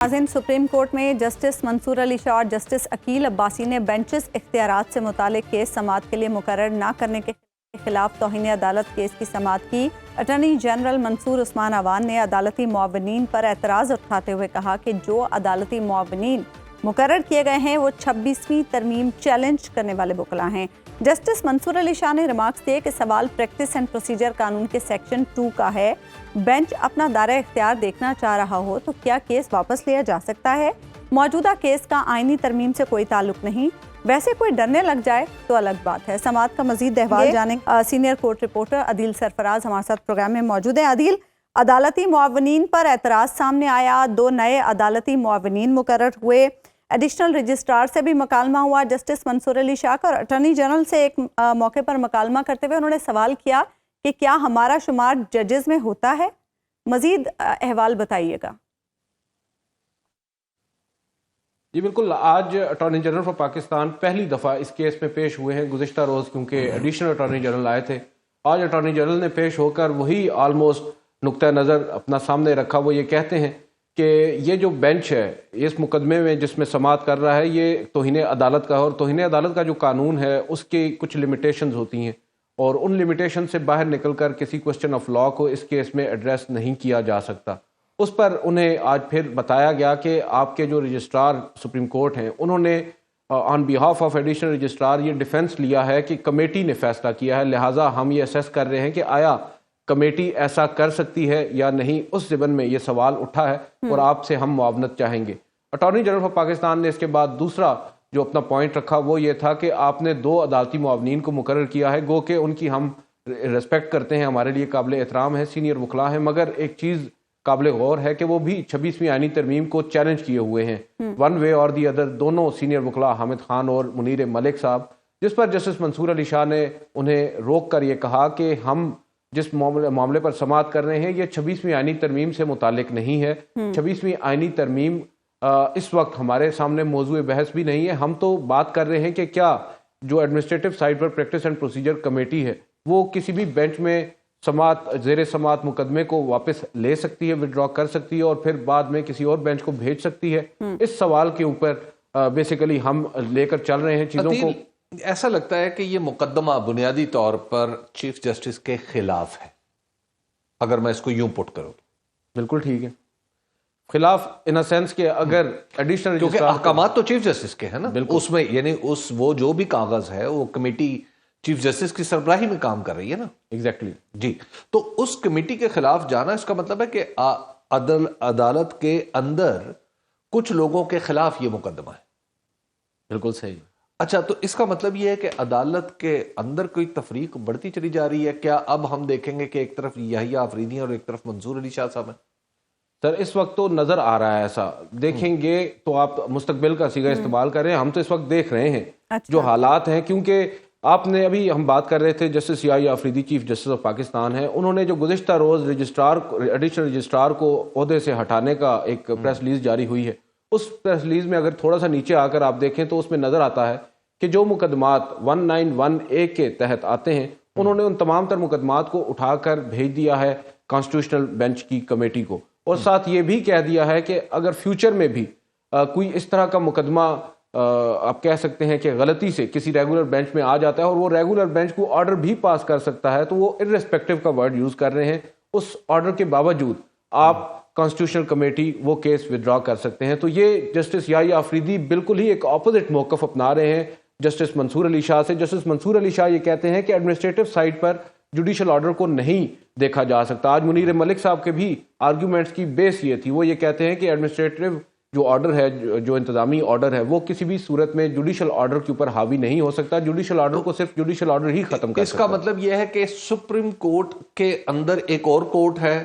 नाज़रीन, supreme court में justice Mansoor Ali Shah और जस्टिस अकील अब्बासी ने बेंचेस इख्तियारात से मुतालिक केस समाअत के लिए मुकर्रर न करने के खिलाफ तौहीन अदालत केस की समाअत की। अटॉर्नी जनरल मंसूर उस्मान अवान ने अदालती मुआवनीन पर एतराज़ उठाते हुए कहा कि जो अदालती मुआवनीन मुकर्रर किए गए हैं वो 26वीं तरमीम चैलेंज करने वाले वकला हैं। जस्टिस मंसूर अली शाह ने रिमार्क्स दिए कि सवाल प्रैक्टिस एंड प्रोसीजर कानून के सेक्शन 2 का है। बेंच अपना दायरा इख्तियार देखना चाह रहा हो तो क्या केस वापस लिया जा सकता है? मौजूदा केस का आईनी तरमीम से कोई ताल्लुक नहीं, वैसे कोई डरने लग जाए तो अलग बात है। समाअत का मजीद अहवाल जाने senior court reporter Adeel Sarfaraz हमारे साथ प्रोग्राम में मौजूद है। अदील, अदालती मुआवनीन पर एतराज़ सामने आया, 2 नए अदालती मुआवनीन मुकर्रर हुए, एडिशनल रजिस्ट्रार से भी मकालमा हुआ जस्टिस मंसूर अली शाह का, और अटॉर्नी जनरल से एक मौके पर मकालमा करते हुए उन्होंने सवाल किया कि क्या हमारा शुमार जजेस में होता है? मजीद अहवाल बताइएगा। जी बिल्कुल, आज अटॉर्नी जनरल फॉर पाकिस्तान पहली दफ़ा इस केस में पेश हुए हैं। गुज़िश्ता रोज़ क्योंकि एडिशनल अटॉर्नी जनरल आए थे, आज अटॉर्नी जनरल ने पेश होकर वही आलमोस्ट नुक्ता नज़र अपना सामने रखा। वो ये कहते हैं कि ये जो बेंच है इस मुकदमे में जिसमें समाअत कर रहा है ये तौहीन अदालत का है, और तौहीन अदालत का जो कानून है उसकी कुछ लिमिटेशंस होती हैं और उन लिमिटेशन से बाहर निकलकर किसी क्वेश्चन ऑफ लॉ को इस केस में एड्रेस नहीं किया जा सकता। उस पर उन्हें आज फिर बताया गया कि आपके जो रजिस्ट्रार सुप्रीम कोर्ट हैं उन्होंने on behalf of additional registrar ये डिफेंस लिया है कि कमेटी ने फैसला किया है, लिहाजा हम ये असेस कर रहे हैं कि आया कमेटी ऐसा कर सकती है या नहीं। उस ज़िमन में ये सवाल उठा है और आपसे हम मुआवनत चाहेंगे। अटॉर्नी जनरल ऑफ पाकिस्तान ने इसके बाद दूसरा जो अपना पॉइंट रखा वो ये था कि आपने 2 अदालती मुआवनीन को मुकर्रर किया है, गो कि उनकी हम रिस्पेक्ट करते हैं, हमारे लिए काबिल एहतराम है, सीनियर वकला हैं, मगर एक चीज़ काबिल गौर है कि वो भी 26वीं आईनी तरमीम को चैलेंज किए हुए हैं वन वे और दी अदर। दोनों सीनियर वकला हामिद खान और मुनीर मलिक साहब, जिस पर जस्टिस मंसूर अली शाह ने उन्हें रोक कर ये कहा कि हम जिस मामले पर समाअत कर रहे हैं ये 26वीं आईनी तरमीम से मुतालिक नहीं है। 26वीं आईनी तरमीम इस वक्त हमारे सामने मौजूद बहस भी नहीं है। हम तो बात कर रहे हैं कि क्या जो एडमिनिस्ट्रेटिव साइड पर प्रैक्टिस एंड प्रोसीजर कमेटी है वो किसी भी बेंच में समाअत ज़ेर समाअत मुकदमे को वापस ले सकती है, विड्रॉ कर सकती है और फिर बाद में किसी और बेंच को भेज सकती है। इस सवाल के ऊपर बेसिकली हम लेकर चल रहे हैं चीज़ों को। ऐसा लगता है कि ये मुकदमा बुनियादी तौर पर चीफ जस्टिस के खिलाफ है, अगर मैं इसको यूं पुट करूं। बिल्कुल ठीक है, खिलाफ इन अ सेंस के अगर एडिशनल क्योंकि अहकामात तो चीफ जस्टिस के हैं ना, उसमें यानी वो जो भी कागज है वो कमेटी चीफ जस्टिस की सरबराही में काम कर रही है ना। एग्जैक्टली जी, तो उस कमेटी के खिलाफ जाना इसका मतलब है कि अदालत के अंदर कुछ लोगों के खिलाफ ये मुकदमा है। बिल्कुल सही। अच्छा, तो इसका मतलब ये है कि अदालत के अंदर कोई तफरीक बढ़ती चली जा रही है क्या? अब हम देखेंगे कि एक तरफ याहिया आफरीदी और एक तरफ मंसूर अली शाह साहब है। सर इस वक्त तो नजर आ रहा है ऐसा, देखेंगे तो आप मुस्तकबिल का सीगा इस्तेमाल कर रहे हैं, हम तो इस वक्त देख रहे हैं जो हालात हैं। क्योंकि आपने अभी हम बात कर रहे थे justice Yahya Afridi chief justice of Pakistan है, उन्होंने जो गुज़िश्ता रोज एडिशनल रजिस्ट्रार को ओहदे से हटाने का एक प्रेस रिलीज जारी हुई है, उस प्रेस रिलीज में अगर थोड़ा सा नीचे आकर आप देखें तो उसमें नजर आता है कि जो मुकदमात 191A के तहत आते हैं उन्होंने उन तमाम तर मुकदमात को उठाकर भेज दिया है कॉन्स्टिट्यूशनल बेंच की कमेटी को, और साथ ये भी कह दिया है कि अगर फ्यूचर में भी कोई इस तरह का मुकदमा आप कह सकते हैं कि गलती से किसी रेगुलर बेंच में आ जाता है और वो रेगुलर बेंच को ऑर्डर भी पास कर सकता है, तो वो इर्रेस्पेक्टिव का वर्ड यूज कर रहे हैं, उस ऑर्डर के बावजूद आप कॉन्स्टिट्यूशनल कमेटी वो केस विड्रॉ कर सकते हैं। तो ये जस्टिस याहिया आफरीदी बिल्कुल ही एक ऑपोजिट मौकफ अपना रहे हैं जस्टिस मंसूर अली शाह से। जस्टिस मंसूर अली शाह ये कहते हैं कि एडमिनिस्ट्रेटिव साइड पर जुडिशल ऑर्डर को नहीं देखा जा सकता। आज मुनीर मलिक साहब के भी आर्ग्यूमेंट्स की बेस ये थी, वो ये कहते हैं कि एडमिनिस्ट्रेटिव जो ऑर्डर है, जो इंतजामी ऑर्डर है, वो किसी भी सूरत में जुडिशल ऑर्डर के ऊपर हावी नहीं हो सकता। जुडिशल ऑर्डर को सिर्फ जुडिशल ऑर्डर ही खत्म कर सकता। इसका मतलब यह है कि सुप्रीम कोर्ट के अंदर एक और कोर्ट है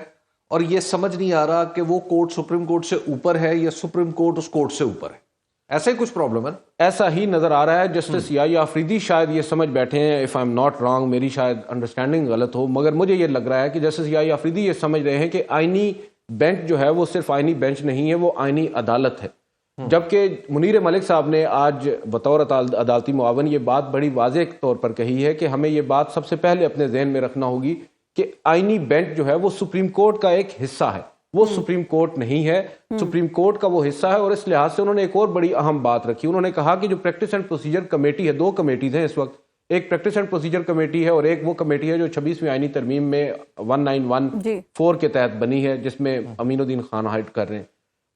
और ये समझ नहीं आ रहा कि वो कोर्ट सुप्रीम कोर्ट से ऊपर है या सुप्रीम कोर्ट उस कोर्ट से ऊपर है। ऐसा ही कुछ प्रॉब्लम है, ऐसा ही नजर आ रहा है। जस्टिस याहिया आफरीदी शायद ये समझ बैठे हैं, if I am not wrong, मेरी शायद अंडरस्टैंडिंग गलत हो, मगर मुझे ये लग रहा है कि जस्टिस याहिया आफरीदी ये समझ रहे हैं कि आईनी बेंच जो है वो सिर्फ आईनी बेंच नहीं है, वो आईनी अदालत है। जबकि मुनीर मलिक साहब ने आज बतौर अदालती मुआवन ये बात बड़ी वाज़ेह तौर पर कही है कि हमें ये बात सबसे पहले अपने जहन में रखना होगी कि आईनी बेंच जो है वो सुप्रीम कोर्ट का एक हिस्सा है, وہ سپریم کورٹ نہیں ہے، سپریم کورٹ کا وہ حصہ ہے. اور اس لحاظ سے انہوں نے ایک اور بڑی اہم بات رکھی. انہوں نے کہا کہ جو پریکٹس اینڈ پروسیجر کمیٹی ہے، 2 کمیٹیز ہیں اس وقت، ایک پریکٹس اینڈ پروسیجر کمیٹی ہے اور ایک وہ کمیٹی ہے جو 26ویں آئینی ترمیم میں 1914 کے تحت بنی ہے، جس میں امین الدین خان ہائڈ کر رہے ہیں.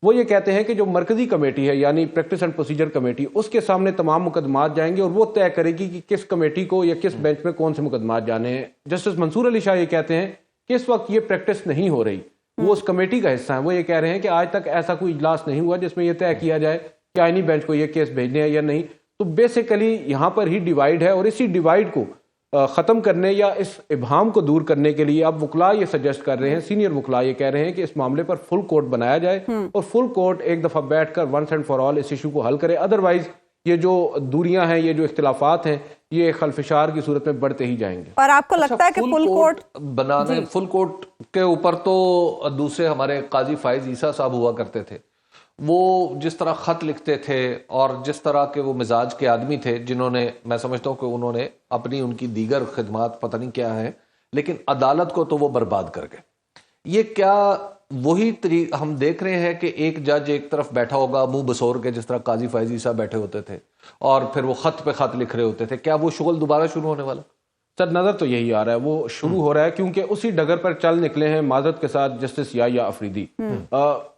وہ یہ کہتے ہیں کہ جو مرکزی کمیٹی ہے یعنی پریکٹس اینڈ پروسیجر کمیٹی، اس کے سامنے تمام مقدمات جائیں گے اور وہ طے کرے گی کہ کس کمیٹی کو یا کس بینچ میں کون سے مقدمات جانے ہیں. جسٹس منصور علی شاہ یہ کہتے ہیں کہ اس وقت یہ پریکٹس نہیں ہو رہی، وہ اس کمیٹی کا حصہ ہیں. وہ یہ کہہ رہے ہیں کہ آج تک ایسا کوئی اجلاس نہیں ہوا جس میں یہ طے کیا جائے کہ آئینی بینچ کو یہ کیس بھیجنے ہیں یا نہیں. تو بیسیکلی یہاں پر ہی ڈیوائیڈ ہے، اور اسی ڈیوائیڈ کو ختم کرنے یا اس ابہام کو دور کرنے کے لیے اب وکلاء یہ سجیسٹ کر رہے ہیں، سینئر وکلاء یہ کہہ رہے ہیں کہ اس معاملے پر فل کورٹ بنایا جائے اور فل کورٹ ایک دفعہ بیٹھ کر ونس اینڈ فار آل اس ایشو کو حل کرے. ادروائز یہ جو دوریاں ہیں، یہ جو اختلافات ہیں، یہ خلفشار کی صورت میں بڑھتے ہی جائیں گے. اور آپ کو لگتا ہے کہ فل کورٹ بنانے، فل کورٹ کے اوپر تو دوسرے ہمارے قاضی فائز عیسیٰ صاحب ہوا کرتے تھے، وہ جس طرح خط لکھتے تھے اور جس طرح کے وہ مزاج کے آدمی تھے، جنہوں نے، میں سمجھتا ہوں کہ انہوں نے اپنی ان کی دیگر خدمات پتہ نہیں کیا ہیں، لیکن عدالت کو تو وہ برباد کر گئے. یہ کیا وہی طریقہ ہم دیکھ رہے ہیں کہ ایک جج ایک طرف بیٹھا ہوگا منہ بسور کے، جس طرح قاضی فائز عیسیٰ بیٹھے ہوتے تھے اور پھر وہ خط پہ خط لکھ رہے ہوتے تھے؟ کیا وہ شغل دوبارہ شروع ہونے والا؟ سر نظر تو یہی آ رہا ہے، وہ شروع ہو رہا ہے، کیونکہ اسی ڈگر پر چل نکلے ہیں معذرت کے ساتھ جسٹس یحییٰ افریدی.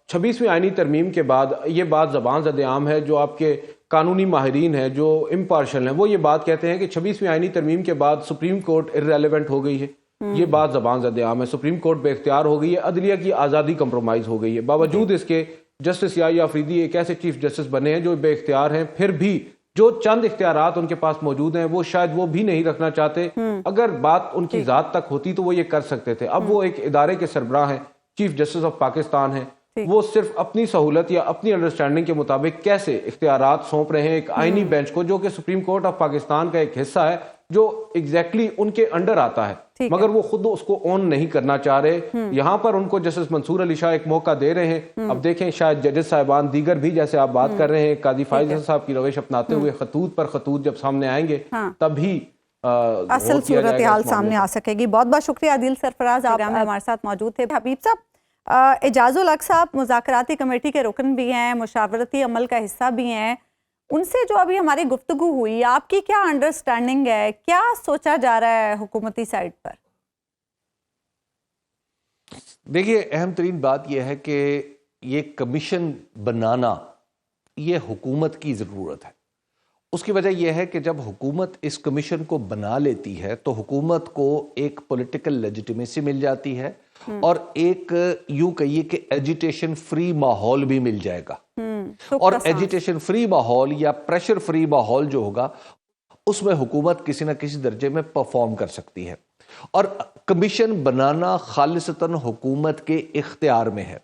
26ویں آئینی ترمیم کے بعد یہ بات زبان زد عام ہے، جو آپ کے قانونی ماہرین ہیں، جو امپارشل ہیں، وہ یہ بات کہتے ہیں کہ 26ویں آئینی ترمیم کے بعد سپریم کورٹ ارریلیونٹ ہو گئی ہے. یہ بات زبان زد عام ہے، سپریم کورٹ بے اختیار ہو گئی ہے، عدلیہ کی آزادی کمپرومائز ہو گئی ہے. باوجود اس کے جسٹس یحییٰ افریدی ایک ایسے چیف جسٹس بنے ہیں جو بے اختیار ہیں، پھر بھی جو چند اختیارات ان کے پاس موجود ہیں وہ شاید وہ بھی نہیں رکھنا چاہتے. اگر بات ان کی ذات تک ہوتی تو وہ یہ کر سکتے تھے. اب وہ ایک ادارے کے سربراہ ہیں، چیف جسٹس آف پاکستان ہیں، وہ صرف اپنی سہولت یا اپنی انڈرسٹینڈنگ کے مطابق کیسے اختیارات سونپ رہے ہیں ایک آئینی بینچ کو، جو کہ سپریم کورٹ آف پاکستان کا ایک حصہ ہے، جو ایگزیکٹلی ان کے انڈر آتا ہے، مگر وہ خود اس کو اون نہیں کرنا چاہ رہے. یہاں پر ان کو جسٹس منصور علی شاہ ایک موقع دے رہے ہیں. اب دیکھیں شاید ججز صاحبان دیگر بھی، جیسے آپ بات کر رہے ہیں، قاضی فائز صاحب کی روش اپناتے ہوئے خطوط پر خطوط جب سامنے آئیں گے تب ہی اصل صورتحال سامنے آ سکے گی. بہت بہت شکریہ عادل سرفراز، آپ ہمارے ساتھ موجود تھے. حبیب صاحب، اعجاز الحق صاحب مذاکراتی کمیٹی کے رکن بھی ہیں، مشاورتی عمل کا حصہ بھی ہیں، ان سے جو ابھی ہماری گفتگو ہوئی، آپ کی کیا انڈرسٹینڈنگ ہے، کیا سوچا جا رہا ہے حکومتی سائٹ پر؟ دیکھیے، اہم ترین بات یہ ہے کہ یہ کمیشن بنانا یہ حکومت کی ضرورت ہے. اس کی وجہ یہ ہے کہ جب حکومت اس کمیشن کو بنا لیتی ہے تو حکومت کو ایک پولیٹیکل لیجیٹیمیسی مل جاتی ہے اور ایک یوں کہیے کہ ایجیٹیشن فری ماحول بھی مل جائے گا. اور ایجیٹیشن فری ماحول یا پریشر فری ماحول جو ہوگا، اس میں حکومت کسی نہ کسی درجے میں پرفارم کر سکتی ہے. اور کمیشن بنانا خالصتاً حکومت کے اختیار میں ہے.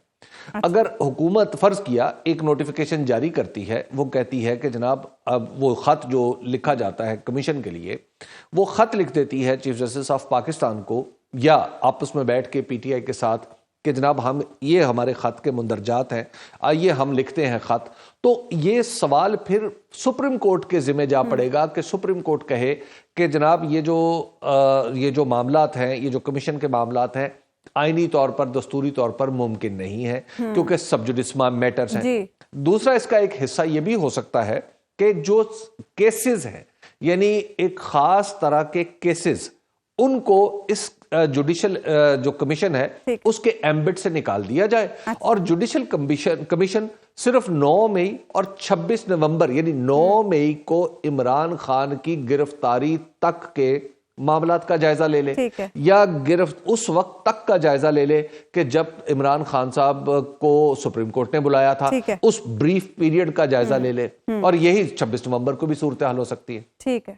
اگر حکومت فرض کیا ایک نوٹیفیکیشن جاری کرتی ہے، وہ کہتی ہے کہ جناب اب وہ خط جو لکھا جاتا ہے کمیشن کے لیے، وہ خط لکھ دیتی ہے چیف جسٹس آف پاکستان کو یا آپس میں بیٹھ کے پی ٹی آئی کے ساتھ کہ جناب ہم یہ ہمارے خط کے مندرجات ہیں، آئیے ہم لکھتے ہیں خط. تو یہ سوال پھر سپریم کورٹ کے ذمہ جا پڑے گا کہ سپریم کورٹ کہے کہ جناب یہ جو معاملات ہیں، یہ جو کمیشن کے معاملات ہیں، آئینی طور پر، دستوری طور پر ممکن نہیں ہے کیونکہ سب جوڈیس میٹرز ہیں. دوسرا اس کا ایک حصہ یہ بھی ہو سکتا ہے کہ جو کیسز ہیں، یعنی ایک خاص طرح کے کیسز، ان کو اس جوڈیشل جو کمیشن ہے اس کے ایمبٹ سے نکال دیا جائے. اور جوڈیشل کمیشن صرف 9 مئی اور 26 نومبر یعنی 9 مئی کو عمران خان کی گرفتاری تک کے معاملات کا جائزہ لے لے، یا اس وقت تک کا جائزہ لے لے کہ جب عمران خان صاحب کو سپریم کورٹ نے بلایا تھا، اس بریف پیریڈ کا جائزہ لے لے. اور یہی 26 نومبر کو بھی صورتحال ہو سکتی ہے. ٹھیک ہے.